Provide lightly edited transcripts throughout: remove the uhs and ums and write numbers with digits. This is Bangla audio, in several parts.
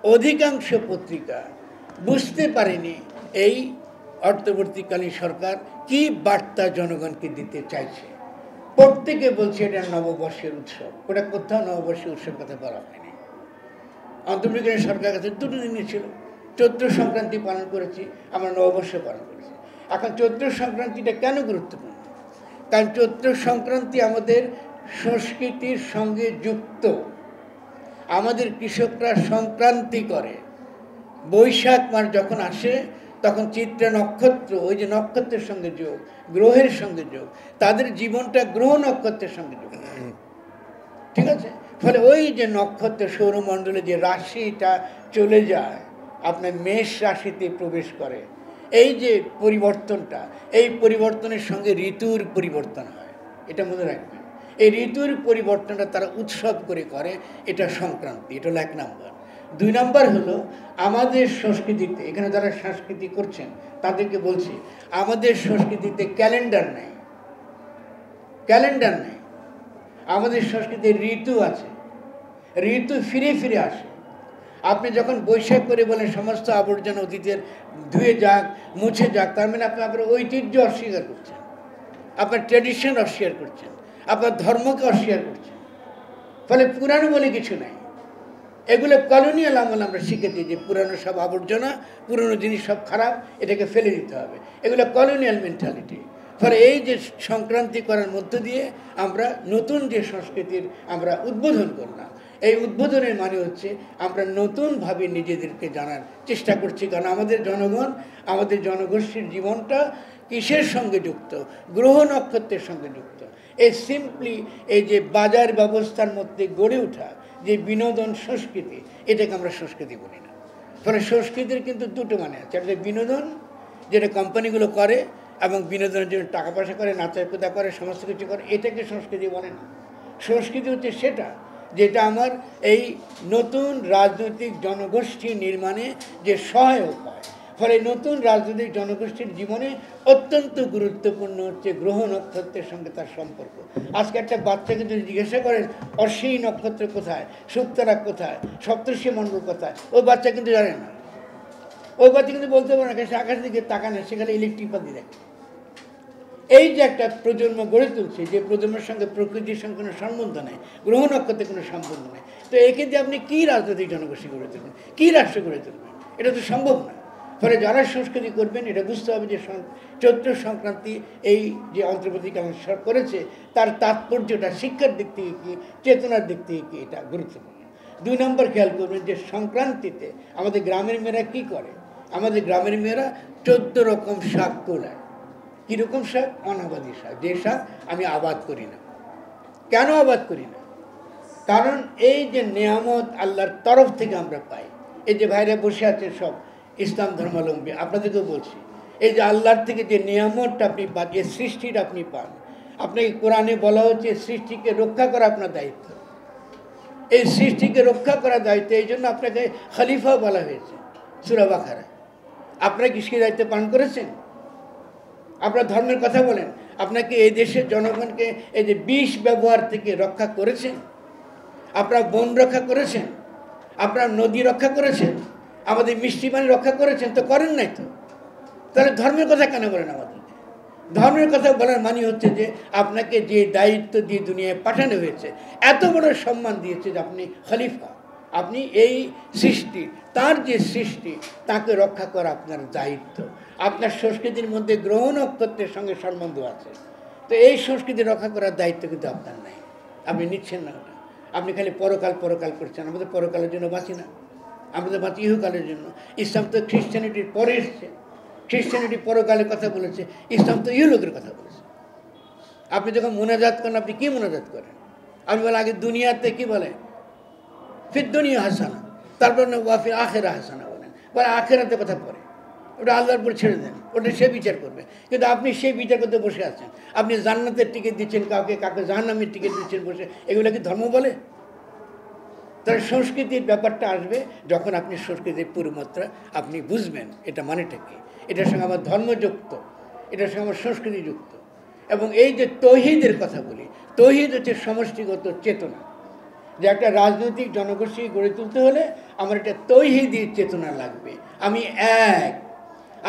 অধিকাংশ পত্রিকা বুঝতে পারেনি এই অন্তর্বর্তীকালীন সরকার কি বার্তা জনগণকে দিতে চাইছে। প্রত্যেকে বলছে এটা নববর্ষের উৎসব, ওটা কোথাও নববর্ষের উৎসব কথা বলা হয়নি। অন্তর্বর্তীকালীন সরকারের কাছে দুটো দিনই ছিল, চৈত্র সংক্রান্তি পালন করেছি, আমরা নববর্ষ পালন করেছি। এখন চৈত্র সংক্রান্তিটা কেন গুরুত্বপূর্ণ? কারণ চৈত্র সংক্রান্তি আমাদের সংস্কৃতির সঙ্গে যুক্ত। আমাদের কৃষকরা সংক্রান্তি করে, বৈশাখ মাস যখন আসে তখন চিত্রা নক্ষত্র, ওই যে নক্ষত্রের সঙ্গে যোগ, গ্রহের সঙ্গে যোগ, তাদের জীবনটা গ্রহ নক্ষত্রের সঙ্গে যোগ, ঠিক আছে? ফলে ওই যে নক্ষত্র সৌরমণ্ডলে যে রাশিটা চলে যায়, আপনার মেষ রাশিতে প্রবেশ করে, এই যে পরিবর্তনটা, এই পরিবর্তনের সঙ্গে ঋতুর পরিবর্তন হয়, এটা মনে রাখবেন। এই ঋতুর পরিবর্তনটা তারা উৎসব করে, এটা সংক্রান্তি। এটা হলো 1 নম্বর। 2 নম্বর হলো আমাদের সংস্কৃতিতে, এখানে যারা সংস্কৃতি করছেন তাদেরকে বলছি, আমাদের সংস্কৃতিতে ক্যালেন্ডার নেই, ক্যালেন্ডার নেই। আমাদের সংস্কৃতির ঋতু আছে, ঋতু ফিরে ফিরে আসে। আপনি যখন বৈশাখ করে বলেন সমস্ত আবর্জনা অতীতের ধুয়ে যাক, মুছে যাক, তার মানে আপনি আপনার ঐতিহ্য অস্বীকার করছেন, আপনার ট্র্যাডিশন অস্বীকার করছেন, আপনার ধর্মকে অস্বীকার করছেন। ফলে পুরানো বলে কিছু নাই। এগুলো কলোনিয়াল আমল আমরা শিখেছি যে পুরানো সব আবর্জনা, পুরনো জিনিস সব খারাপ, এটাকে ফেলে দিতে হবে, এগুলো কলোনিয়াল মেন্টালিটি। ফলে এই যে সংক্রান্তি করার মধ্য দিয়ে আমরা নতুন যে সংস্কৃতির আমরা উদ্বোধন করলাম, এই উদ্বোধনের মানে হচ্ছে আমরা নতুনভাবে নিজেদেরকে জানার চেষ্টা করছি। কারণ আমাদের জনগণ, আমাদের জনগোষ্ঠীর জীবনটা কিসের সঙ্গে যুক্ত? গ্রহ নক্ষত্রের সঙ্গে যুক্ত। এই সিম্পলি এই যে বাজার ব্যবস্থার মধ্যে গড়ে ওঠা যে বিনোদন সংস্কৃতি, এটাকে আমরা সংস্কৃতি বলি না। ফলে সংস্কৃতির কিন্তু দুটো মানে আছে, একটা বিনোদন যেটা কোম্পানিগুলো করে এবং বিনোদনের জন্য টাকা পয়সা করে, নাচা কুদা করে, সমস্ত কিছু করে, এটাকে সংস্কৃতি বলে না। সংস্কৃতি হচ্ছে সেটা যেটা আমার এই নতুন রাজনৈতিক জনগোষ্ঠী নির্মাণে যে সহায়ক হয়। ফলে নতুন রাজনৈতিক জনগোষ্ঠীর জীবনে অত্যন্ত গুরুত্বপূর্ণ হচ্ছে গ্রহ নক্ষত্রের সঙ্গে তার সম্পর্ক। আজকে একটা বাচ্চাকে যদি জিজ্ঞাসা করেন অশ্বিনী নক্ষত্র কোথায়, শুক্তারা কোথায়, সপ্তর্ষি মণ্ডল কোথায়, ওই বাচ্চা কিন্তু জানে না। ওই বাচ্চা কিন্তু বলতে পারে না, সে আকাশের দিকে তাকায় না, সেখানে ইলেকট্রিক পাতি দেখে। এই যে একটা প্রজন্ম গড়ে তুলছে, যে প্রজন্মের সঙ্গে প্রকৃতির সঙ্গে কোনো সম্বন্ধ নেই, গ্রহ নক্ষত্রের কোনো সম্বন্ধ নেই, তো একে দিয়ে আপনি কী রাজনৈতিক জনগোষ্ঠী গড়ে তুলবেন, কী রাষ্ট্র গড়ে তুলবেন? এটা তো সম্ভব না। ফলে যারা সংস্কৃতি করবেন এটা বুঝতে হবে যে চৈত্র সংক্রান্তি এই যে অন্তর্বর্তীকালীন সরকার করেছে তার তাৎপর্যটা শিক্ষার দিক থেকে কি, চেতনার দিক থেকে কি, এটা গুরুত্বপূর্ণ। 2 নম্বর খেয়াল করবেন যে সংক্রান্তিতে আমাদের গ্রামের মেয়েরা কী করে। আমাদের গ্রামের মেয়েরা 14 রকম শাক তোলায়। কীরকম শাক? অনাবাদী শাক, যে শাক আমি আবাদ করি না। কেন আবাদ করি না? কারণ এই যে নেয়ামত আল্লাহর তরফ থেকে আমরা পাই, এই যে ভাইরা বসে আছে সব ইসলাম ধর্মাবলম্বী, আপনাদেরকেও বলছি, এই যে আল্লাহর থেকে যে নিয়ামতটা আপনি পান, যে সৃষ্টিটা আপনি পান, আপনাকে কোরআনে বলা হচ্ছে সৃষ্টিকে রক্ষা করা আপনার দায়িত্ব। এই সৃষ্টিকে রক্ষা করার দায়িত্ব, এই জন্য আপনাকে খলিফা বলা হয়েছে সূরা বাকারায়। আপনারা কি সেই দায়িত্ব পালন করেছেন? আপনার ধর্মের কথা বলেন, আপনাকে এই দেশের জনগণকে এই যে বিষ ব্যবহার থেকে রক্ষা করেছেন? আপনারা বন রক্ষা করেছেন? আপনারা নদী রক্ষা করেছেন? আমাদের মিষ্টি পানি রক্ষা করেছেন? তো করেন নাই তো। তাহলে ধর্মের কথা কেন বলেন আমাদের? ধর্মের কথা বলার মানে হচ্ছে যে আপনাকে যে দায়িত্ব দিয়ে দুনিয়ায় পাঠানো হয়েছে, এত বড় সম্মান দিয়েছে যে আপনি খলিফা, আপনি এই সৃষ্টি, তার যে সৃষ্টি তাকে রক্ষা করা আপনার দায়িত্ব। আপনার সংস্কৃতির মধ্যে গ্রহ নক্ষত্রের সঙ্গে সম্বন্ধ আছে, তো এই সংস্কৃতি রক্ষা করার দায়িত্ব কিন্তু আপনার নাই, আপনি নিচ্ছেন না ওটা। আপনি খালি পরকাল পরকাল করছেন। আমাদের পরকালের জন্য বাঁচি না, আমাদের বাঁচি ইহকালের জন্য। ইসলাম তো খ্রিস্টানিটির পরে এসছে, খ্রিস্টানিটি পরকালের কথা বলেছে, ইসলাম তো ইহলোকের কথা বলেছে। আপনি যখন মোনাজাত করেন, আপনি কী মোনাজাত করেন? আপনি বলেন আগে দুনিয়াতে কী বলে, ফির দুনিয়া হাসানা, তারপর না ওয়াফির আখেরা হাসানা বলেন, বলে আখেরাতে কথা পড়ে, ওটা আল্লাহর উপর ছেড়ে দেন, ওটা সে বিচার করবে। কিন্তু আপনি সেই বিচার করতে বসে আছেন। আপনি জান্নাতের টিকিট দিচ্ছেন কাউকে, কাউকে জাহান্নামের টিকিট দিচ্ছেন বসে, এগুলো কি ধর্ম বলে? তাহলে সংস্কৃতির ব্যাপারটা আসবে যখন আপনি সংস্কৃতির পুরোমাত্রা আপনি বুঝবেন এটা মানেটা কি, এটার সঙ্গে আমার ধর্ম যুক্ত, এটার সঙ্গে আমার সংস্কৃতি যুক্ত। এবং এই যে তৌহিদের কথা বলি, তৌহিদ হচ্ছে সমষ্টিগত চেতনা। যে একটা রাজনৈতিক জনগোষ্ঠী গড়ে তুলতে হলে আমার একটা তৌহিদি চেতনা লাগবে, আমি এক,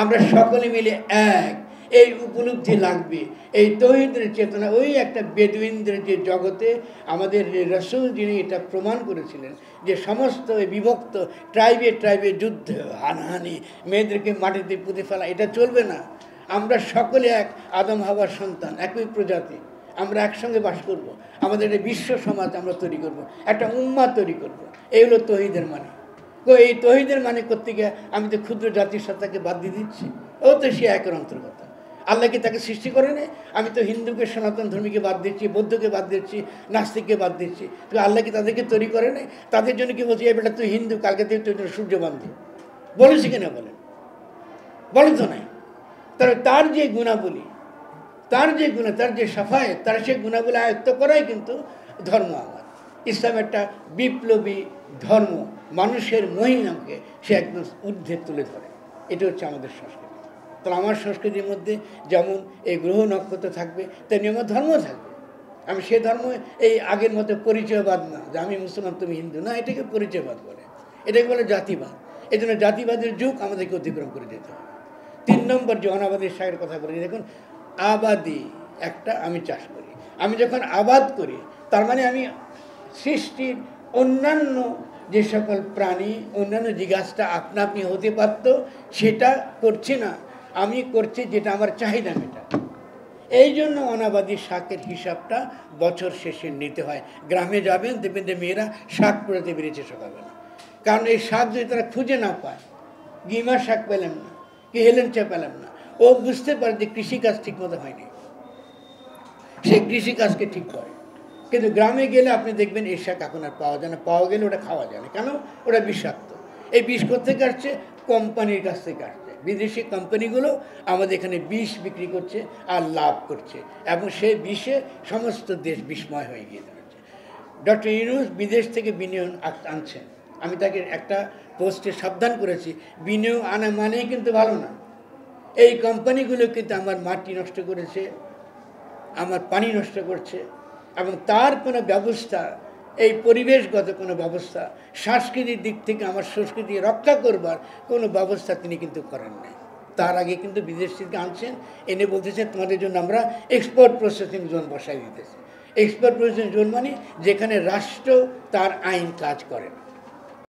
আমরা সকলে মিলে এক, এই উপলব্ধি লাগবে, এই তৌহিদের চেতনা। ওই একটা বেদুইনদের যে জগতে আমাদের রাসূল যিনি এটা প্রমাণ করেছিলেন যে সমস্ত বিভক্ত ট্রাইবে যুদ্ধ, হানাহানি, মেয়েদেরকে মাটিতে পুঁতে ফেলা, এটা চলবে না। আমরা সকলে এক, আদম হাওয়ার সন্তান, একই প্রজাতি, আমরা একসঙ্গে বাস করব, আমাদের একটা বিশ্ব সমাজ আমরা তৈরি করব, একটা উম্মাহ তৈরি করব। এই হলো তৌহিদের মানে। তো এই তৌহিদের মানে করতে গিয়ে আমি তো ক্ষুদ্র জাতির সত্তাকে বাদ দিয়ে দিচ্ছি, ও তো সে একের অন্তর্গত। আল্লাহ কি তাকে সৃষ্টি করে নেই? আমি তো হিন্দুকে, সনাতন ধর্মীকে বাদ দিচ্ছি, বৌদ্ধকে বাদ দিচ্ছি, নাস্তিককে বাদ দিচ্ছি, তো আল্লাহ কি তাদেরকে তৈরি করে নেই? তাদের জন্য কি বলছি, এবার তুই হিন্দু, কালকে তুই তোর জন্য সূর্য বান্ধি, বলেছি কিনা বলেন? বলেন তো নাই। তবে তার যে গুণাবলী, তার যে গুণ, তার যে সাফায়েত, তার সেই গুণাবলী আয়ত্ত করাই কিন্তু ধর্ম আমার। ইসলাম একটা বিপ্লবী ধর্ম, মানুষের মহিমাকে সে একদম ঊর্ধ্বে তুলে ধরে। এটা হচ্ছে আমাদের সংস্কৃতি। তাহলে আমার সংস্কৃতির মধ্যে যেমন এই গ্রহ নক্ষত্র থাকবে, তেমনি আমার ধর্ম থাকবে। আমি সে ধর্ম এই আগের মতো পরিচয়বাদ না, যে আমি মুসলমান তুমি হিন্দু, না, এটাকে পরিচয়বাদ বলে, এটাকে বলে জাতিবাদ। এই জন্য জাতিবাদের যুগ আমাদেরকে অতিক্রম করে যেতে হবে। 3 নম্বর যে অনাবাদী শাকের কথা বলি, দেখুন, আবাদি একটা, আমি চাষ করি, আমি যখন আবাদ করি তার মানে আমি সৃষ্টির অন্যান্য যে সকল প্রাণী, অন্যান্য যে গাছটা আপনা আপনি হতে পারত সেটা করছি না, আমি করছি যেটা আমার চাহিদা মেটা। এই জন্য অনাবাদী শাকের হিসাবটা বছর শেষে নিতে হয়। গ্রামে যাবেন, দেখবেন যে মেয়েরা শাক পোড়াতে বেরিয়েছে সকালবেলা, কারণ এই শাক যদি তারা খুঁজে না পায়, গিমার শাক পেলাম না, কি হেলেঞ্চা পেলাম না, ও বুঝতে পারে যে কৃষিকাজ ঠিক মতো হয়নি, সে কৃষিকাজকে ঠিক করে। কিন্তু গ্রামে গেলে আপনি দেখবেন এই শাক এখন আর পাওয়া যায় না, পাওয়া গেলে ওটা খাওয়া যায় না। কেন? ওটা বিষাক্ত। এই বিষ কোথেকে আসছে? কোম্পানির কাছ থেকে আসছে। বিদেশি কোম্পানিগুলো আমাদের এখানে বিষ বিক্রি করছে আর লাভ করছে, এবং সেই বিষে সমস্ত দেশ বিস্ময় হয়ে গিয়ে দাঁড়াচ্ছে। ডক্টর ইউনূস বিদেশ থেকে বিনিয়োগ আনছেন, আমি তাকে একটা পোস্টে সাবধান করেছি, বিনিয়োগ আনা মানেই কিন্তু ভালো না। এই কোম্পানিগুলো কিন্তু আমার মাটি নষ্ট করেছে, আমার পানি নষ্ট করছে, এবং তার কোনো ব্যবস্থা, এই পরিবেশগত কোনো ব্যবস্থা, সাংস্কৃতিক দিক থেকে আমার সংস্কৃতি রক্ষা করবার কোনো ব্যবস্থা তিনি কিন্তু করেন নাই। তার আগে কিন্তু বিদেশ থেকে আনছেন, এনে বলতেছেন তোমাদের জন্য আমরা এক্সপোর্ট প্রসেসিং জোন বসাই দিতেছি। এক্সপোর্ট প্রসেসিং জোন মানে যেখানে রাষ্ট্র তার আইন কাজ করে না।